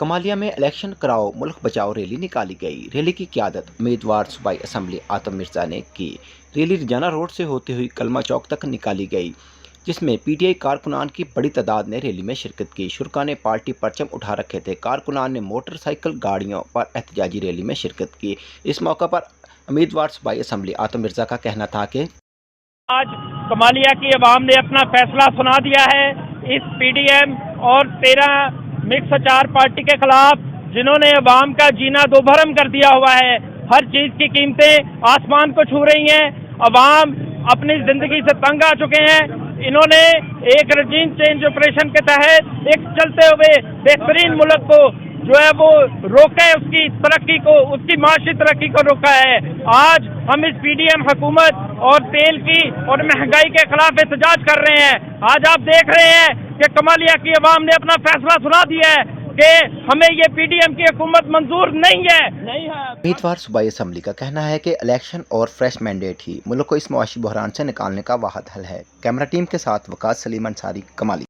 कमालिया में इलेक्शन कराओ मुल्क बचाओ रैली निकाली गई। रैली की क़यादत उम्मीदवार सूबाई असम्बली आतम मिर्जा ने की। रैली रजाना रोड से होते हुई कलमा चौक तक निकाली गई, जिसमें पीटीआई कारकुनान की बड़ी तादाद ने रैली में शिरकत की। शुरका ने पार्टी परचम उठा रखे थे। कारकुनान ने मोटरसाइकिल गाड़ियों पर एहतजाजी रैली में शिरकत की। इस मौका पर उम्मीदवार सूबाई असम्बली आतम मिर्जा का कहना था कि आज कमालिया की आवाम ने अपना फैसला सुना दिया है इस पीडीएम और 13 मिक्स अचार पार्टी के खिलाफ, जिन्होंने आवाम का जीना दोभरम कर दिया हुआ है। हर चीज की कीमतें आसमान को छू रही हैं। आवाम अपनी जिंदगी से तंग आ चुके हैं। इन्होंने एक रजीम चेंज ऑपरेशन के तहत एक चलते हुए बेहतरीन मुल्क को जो है वो रोका है, उसकी तरक्की को, उसकी माशी तरक्की को रोका है। आज हम इस पीडीएम हुकूमत और तेल की और महंगाई के खिलाफ एहतजाज कर रहे हैं। आज आप देख रहे हैं कि कमालिया की आवाम ने अपना फैसला सुना दिया है कि हमें ये पीडीएम की हुकूमत मंजूर नहीं है। उम्मीदवार सूबाई असम्बली का कहना है कि इलेक्शन और फ्रेश मैंडेट ही मुल्क को इस मुआशी बहरान से निकालने का वाहिद हल है। कैमरा टीम के साथ वकास सलीम अंसारी, कमाली।